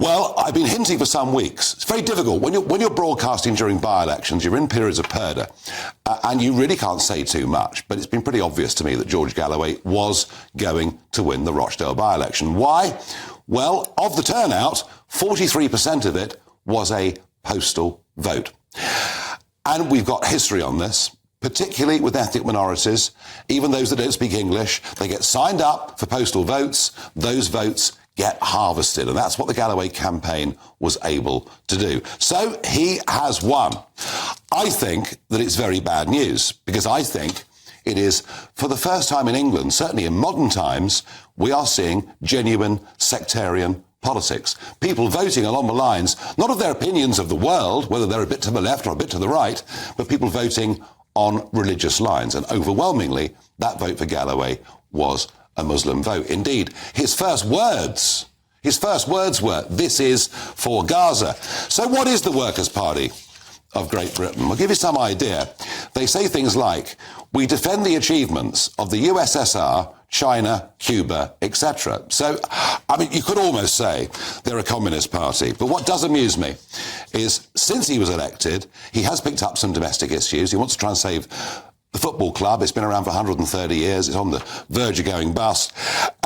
Well, I've been hinting for some weeks. It's very difficult. When you're broadcasting during by-elections, you're in periods of purdah, and you really can't say too much. But it's been pretty obvious to me that George Galloway was going to win the Rochdale by-election. Why? Well, of the turnout, 43% of it was a postal vote. And we've got history on this, particularly with ethnic minorities. Even those that don't speak English, they get signed up for postal votes. Those votes get harvested. And that's what the Galloway campaign was able to do. So he has won. I think that it's very bad news, because I think it is, for the first time in England, certainly in modern times, we are seeing genuine sectarian politics. People voting along the lines, not of their opinions of the world, whether they're a bit to the left or a bit to the right, but people voting on religious lines. And overwhelmingly, that vote for Galloway was a Muslim vote. Indeed, his first words were, "This is for Gaza." So what is the Workers' Party of Great Britain? I'll give you some idea. They say things like, "We defend the achievements of the USSR, China, Cuba, etc." So, I mean, you could almost say they're a communist party. But what does amuse me is, since he was elected, he has picked up some domestic issues. He wants to try and save the football club. It's been around for 130 years. It's on the verge of going bust.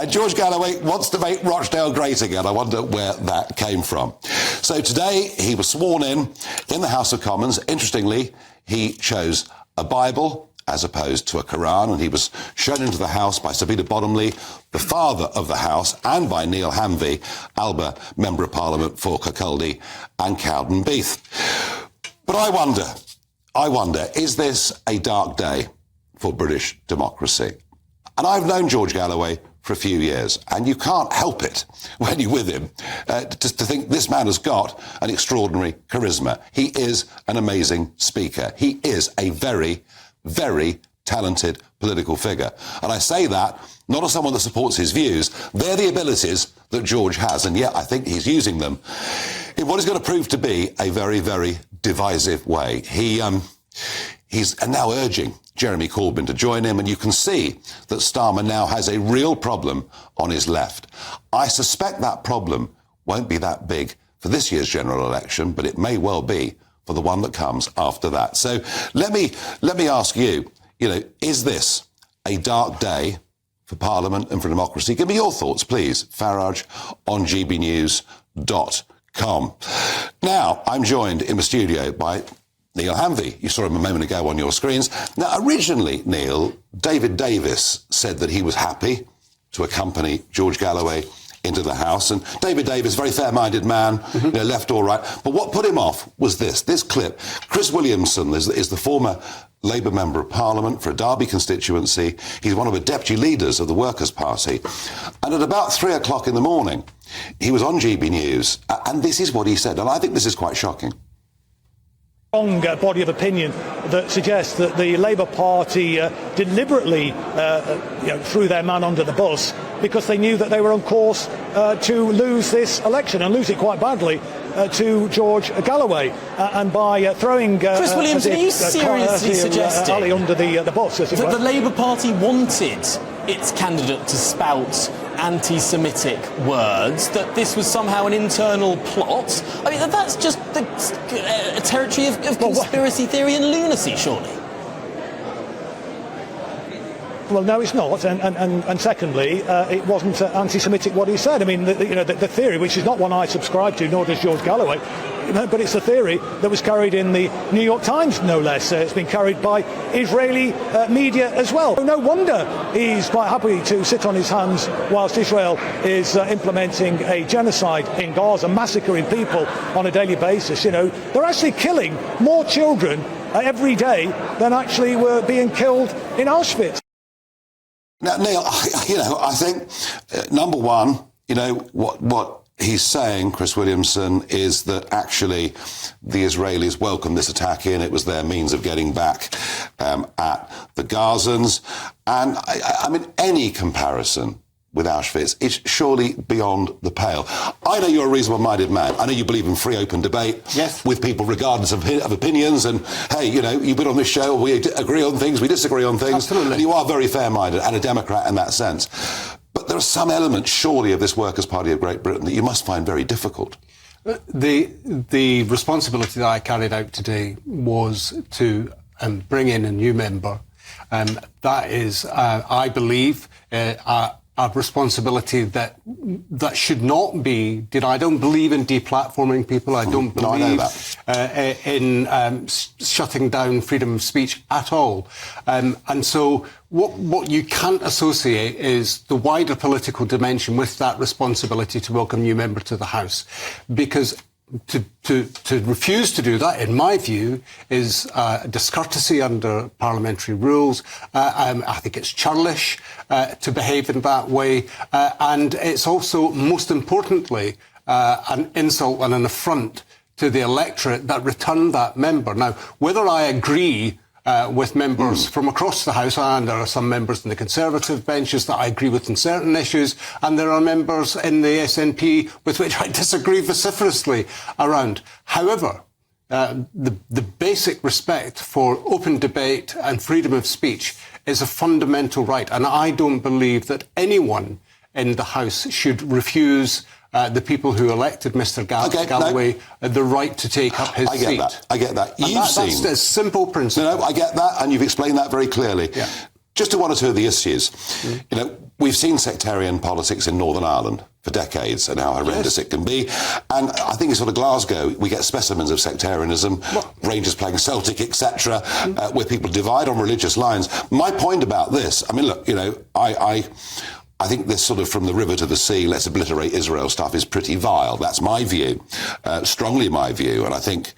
And George Galloway wants to make Rochdale great again. I wonder where that came from. So today he was sworn in the House of Commons. Interestingly, he chose a Bible as opposed to a Quran, and he was shown into the House by Sabina Bottomley, the father of the House, and by Neil Hanvey, Alba Member of Parliament for Kirkcaldy and Cowdenbeath. But I wonder, is this a dark day for British democracy? And I've known George Galloway for a few years, and you can't help it when you're with him to think this man has got an extraordinary charisma. He is an amazing speaker. He is a very, very talented political figure. And I say that not as someone that supports his views. They're the abilities that George has, and yet I think he's using them in what is going to prove to be a very, very divisive way. He's now urging Jeremy Corbyn to join him, and you can see that Starmer now has a real problem on his left. I suspect that problem won't be that big for this year's general election, but it may well be for the one that comes after that. So let me ask you, is this a dark day for Parliament and for democracy? Give me your thoughts, please. Farage on gbnews.com. Now, I'm joined in the studio by Neil Hanvey. You saw him a moment ago on your screens. Now, originally, Neil, David Davis said that he was happy to accompany George Galloway into the House. And David Davis, very fair-minded man, left or right. But what put him off was this clip. Chris Williamson is the former Labour Member of Parliament for a Derby constituency. He's one of the deputy leaders of the Workers' Party. And at about 3 o'clock in the morning, he was on GB News, and this is what he said. And I think this is quite shocking. Strong body of opinion that suggests that the Labour Party deliberately threw their man under the bus because they knew that they were on course to lose this election and lose it quite badly to George Galloway. And by throwing Chris Williams, are you seriously suggesting Ali under the bus, that the Labour Party wanted its candidate to spout anti-Semitic words, that this was somehow an internal plot? I mean, that's just the territory of conspiracy theory and lunacy, surely. Well, no, it's not. And secondly, it wasn't anti-Semitic what he said. I mean, the theory, which is not one I subscribe to, nor does George Galloway, but it's a theory that was carried in the New York Times, no less. It's been carried by Israeli media as well. No wonder he's quite happy to sit on his hands whilst Israel is implementing a genocide in Gaza, massacring people on a daily basis. They're actually killing more children every day than actually were being killed in Auschwitz. Now, Neil, I think, number one, what he's saying, Chris Williamson, is that actually the Israelis welcomed this attack in. It was their means of getting back at the Gazans. And, I mean, any comparison with Auschwitz is surely beyond the pale. I know you're a reasonable-minded man. I know you believe in free, open debate with people regardless of opinions. And, hey, you've been on this show, we agree on things, we disagree on things. Absolutely. And you are very fair-minded and a Democrat in that sense. But there are some elements, surely, of this Workers' Party of Great Britain that you must find very difficult. The responsibility that I carried out today was to bring in a new member. That is, I believe, a responsibility that should not be. I don't believe in deplatforming people. I don't believe in shutting down freedom of speech at all. And so what you can't associate is the wider political dimension with that responsibility to welcome new member to the House, because to refuse to do that, in my view, is discourtesy under parliamentary rules. I think it's churlish to behave in that way. And it's also, most importantly, an insult and an affront to the electorate that returned that member. Now, whether I agree with members from across the House, and there are some members in the Conservative benches that I agree with in certain issues, and there are members in the SNP with which I disagree vociferously around. However, the basic respect for open debate and freedom of speech is a fundamental right, and I don't believe that anyone in the House should refuse the people who elected Mr. Galloway the right to take up his seat. I get that. That's a simple principle. No, I get that, and you've explained that very clearly. Yeah. Just to one or two of the issues. We've seen sectarian politics in Northern Ireland for decades and how horrendous it can be. And I think in sort of Glasgow, we get specimens of sectarianism, Rangers playing Celtic, etc., where people divide on religious lines. My point about this, I mean, look, I think this sort of from the river to the sea, let's obliterate Israel stuff is pretty vile. That's my view, strongly my view. And I think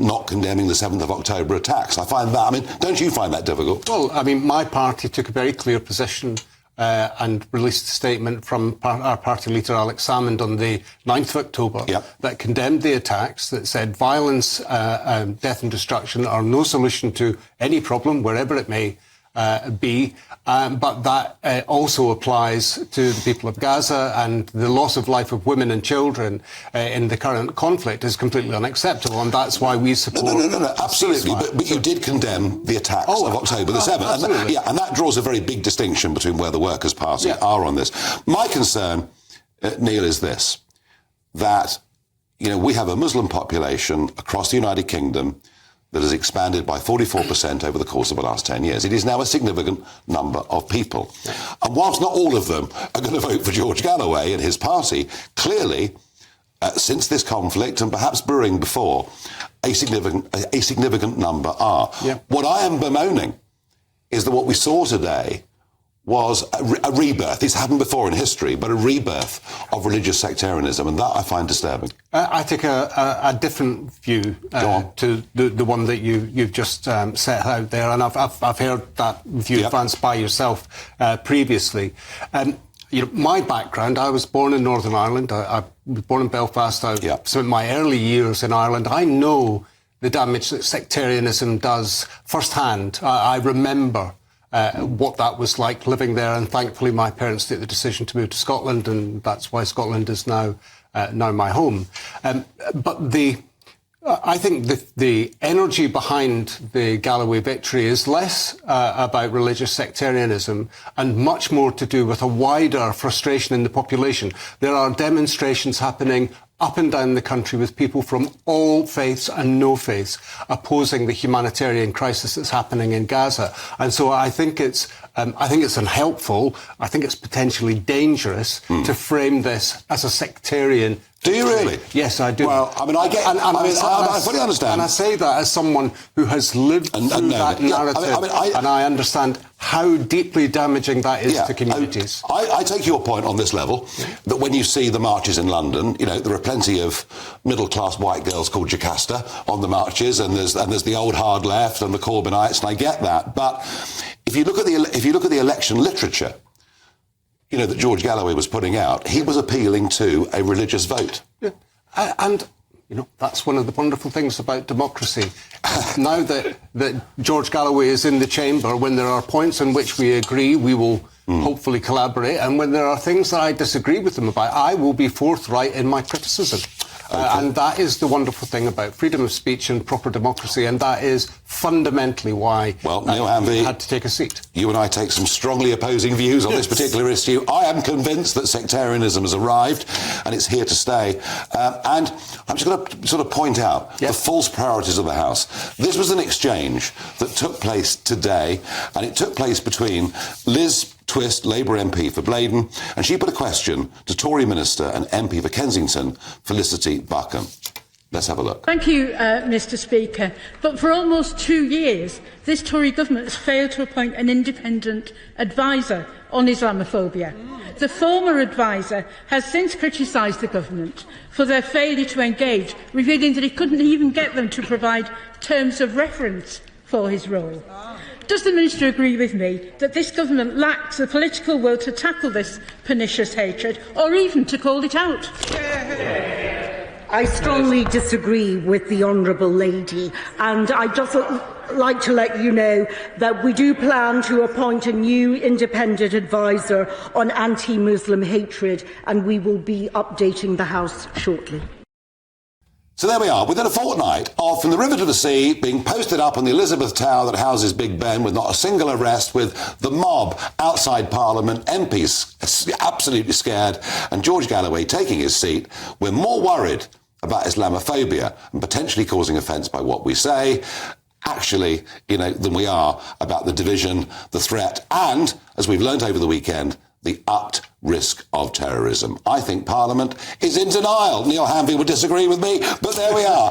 not condemning the 7th of October attacks, I find that, I mean, don't you find that difficult? Well, I mean, my party took a very clear position and released a statement from our party leader, Alex Salmond, on the 9th of October that condemned the attacks, that said violence, death and destruction are no solution to any problem, wherever it may be, but that also applies to the people of Gaza, and the loss of life of women and children in the current conflict is completely unacceptable, and that's why we support... No, absolutely, but you did condemn the attacks of October the 7th. Absolutely. And that draws a very big distinction between where the Workers' Party are on this. My concern, Neil, is this, that, we have a Muslim population across the United Kingdom that has expanded by 44% over the course of the last 10 years. It is now a significant number of people. And whilst not all of them are going to vote for George Galloway and his party, clearly, since this conflict, and perhaps brewing before, a significant number are. What I am bemoaning is that what we saw today was a rebirth. It's happened before in history, but a rebirth of religious sectarianism, and that I find disturbing. I take a different view to the one that you've just set out there, and I've heard that view advanced by yourself previously. My background, I was born in Northern Ireland. I was born in Belfast. I spent my early years in Ireland. I know the damage that sectarianism does firsthand. I remember what that was like living there, and thankfully my parents took the decision to move to Scotland, and that's why Scotland is now my home. But I think the energy behind the Galloway victory is less about religious sectarianism and much more to do with a wider frustration in the population. There are demonstrations happening up and down the country with people from all faiths and no faiths opposing the humanitarian crisis that's happening in Gaza. And so I think it's unhelpful. I think it's potentially dangerous to frame this as a sectarian. Do you really? Yes, I do. Well, I mean, I get. I fully understand. And I say that as someone who has lived through that narrative, and I understand how deeply damaging that is to communities. I take your point on this level, that when you see the marches in London, there are plenty of middle-class white girls called Jocasta on the marches, and there's the old hard left and the Corbynites, and I get that. But if you look at the election literature, that George Galloway was putting out, he was appealing to a religious vote. Yeah. And that's one of the wonderful things about democracy. Now that George Galloway is in the chamber, when there are points on which we agree, we will hopefully collaborate. And when there are things that I disagree with him about, I will be forthright in my criticism. And that is the wonderful thing about freedom of speech and proper democracy, and that is fundamentally why Neil Hanvey, he had to take a seat. You and I take some strongly opposing views on this particular issue. I am convinced that sectarianism has arrived and it's here to stay. And I'm just going to sort of point out the false priorities of the House. This was an exchange that took place today, and it took place between Liz Twist, Labour MP for Blaydon, and she put a question to Tory Minister and MP for Kensington, Felicity Buckham. Let's have a look. Thank you, Mr Speaker. But for almost 2 years, this Tory government has failed to appoint an independent adviser on Islamophobia. The former adviser has since criticised the government for their failure to engage, revealing that he couldn't even get them to provide terms of reference for his role. Does the Minister agree with me that this government lacks the political will to tackle this pernicious hatred, or even to call it out? I strongly disagree with the Honourable Lady, and I just like to let you know that we do plan to appoint a new independent adviser on anti-Muslim hatred, and we will be updating the House shortly. So there we are, within a fortnight of From the River to the Sea being posted up on the Elizabeth Tower that houses Big Ben with not a single arrest, with the mob outside Parliament, MPs absolutely scared, and George Galloway taking his seat. We're more worried about Islamophobia and potentially causing offence by what we say, actually, than we are about the division, the threat, and, as we've learnt over the weekend, the upped risk of terrorism. I think Parliament is in denial. Neil Hanvey would disagree with me, but there we are.